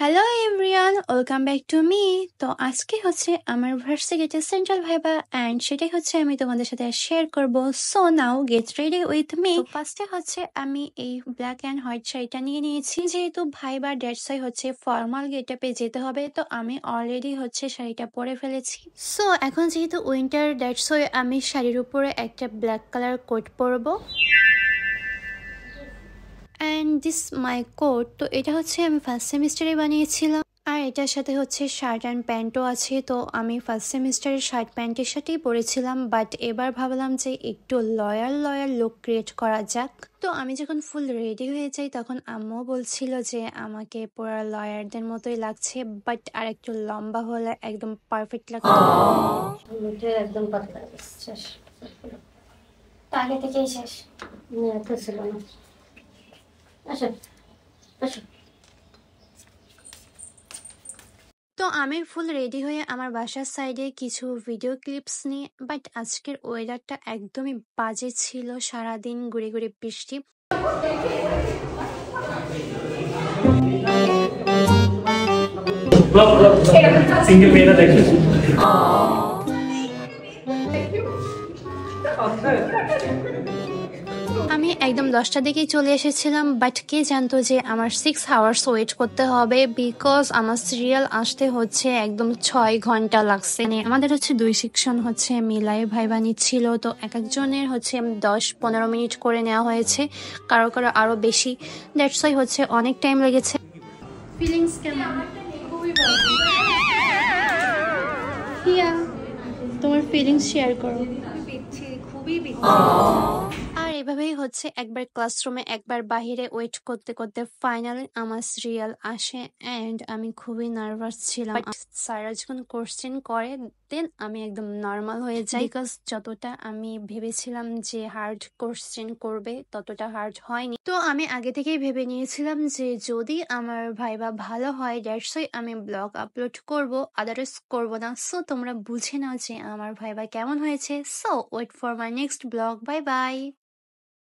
Hello everyone, welcome back to me. তো আজকে হচ্ছে আমার ভার্সিটিতে সেন্ট্রাল ভাইবা অ্যান্ড সেটাই হচ্ছে আমি তোমাদের সাথে শেয়ার করব। So now get ready with me. তো ফার্স্টে হচ্ছে আমি এই ব্ল্যাক অ্যান্ড হোয়াইট শাড়িটা নিয়ে নিয়েছি, যেহেতু ভাইবা ডেটসই হচ্ছে ফর্মাল গেটআপে যেতে হবে, তো আমি অলরেডি হচ্ছে শাড়িটা পরে ফেলেছি। সো এখন যেহেতু উইন্টার ডেটসই আমি শাড়ির উপরে একটা ব্ল্যাক কালার কোট পরবো। অ্যান্ড দিস মাই কোট, তো এটা হচ্ছে আমি ফার্স্ট সেমিস্টারে বানিয়েছিলাম, আর এটার সাথে হচ্ছে শার্ট অ্যান্ড প্যান্টও আছে। তো আমি ফার্স্ট সেমিস্টারের শার্ট প্যান্টের সাথেই পরেছিলাম, বাট এবার ভাবলাম যে একটু লয়াল লুক ক্রিয়েট করা যাক। তো আমি যখন ফুল রেডি হয়ে যাই তখন আম্মু বলছিল যে আমাকে পুরো লয়ারদের মতোই লাগছে, বাট আর একটু লম্বা হলে একদম পারফেক্ট লাগতো। একদম পাতলা শেষ, আগে থেকেই শেষ এত ছিল না। আসো আসো। তো আমি ফুল রেডি হয়ে আমার বাসার সাইডে কিছু ভিডিও ক্লিপস নিয়ে, বাট আজকের ওয়েদারটা একদমই বাজে ছিল, সারাদিন ঘুরে ঘুরে বৃষ্টি। সিঙ্গেল মেয়েরা দেখে আমি একদম 10টার দিকেই চলে এসেছিলাম, বাট কে জানতো যে আমার 6 আওয়ার্স ওয়েট করতে হবে, বিকজ আমার সিরিয়াল আসতে হচ্ছে একদম 6 ঘন্টা লাগছে। মানে আমাদের হচ্ছে 2 সেকশন হচ্ছে মিলাই ভাইবা নিচ্ছিল, তো এক একজনের হচ্ছে 10-15 মিনিট করে নেওয়া হয়েছে, কারো কারো আরো বেশি। দ্যাটস ওয়াই হচ্ছে অনেক টাইম লেগেছে। ফিলিংস কেমন? খুবই ভালো। হিয়া, তোমার ফিলিংস শেয়ার করো। খুবই আর এভাবেই হচ্ছে একবার ক্লাসরুমে একবার বাহিরে ওয়েট করতে করতে ফাইনালি আমার সিরিয়াল আসে, এন্ড আমি খুবই নার্ভাস ছিলাম। স্যাররা যখন কোশ্চেন করে দেন আমি একদম নর্মাল হয়ে যাই, বিকজ যতটা আমি ভেবেছিলাম যে হার্ড কোশ্চেন করবে ততটা হার্ড হয়নি। তো আমি আগে থেকেই ভেবে নিয়েছিলাম যে যদি আমার ভাইবা ভালো হয় দ্যাটস ওয়াই আমি ব্লগ আপলোড করব, আদারওয়াইজ করব না। সো তোমরা বুঝে নাও যে আমার ভাইবা কেমন হয়েছে। So wait for my next blog. Bye by.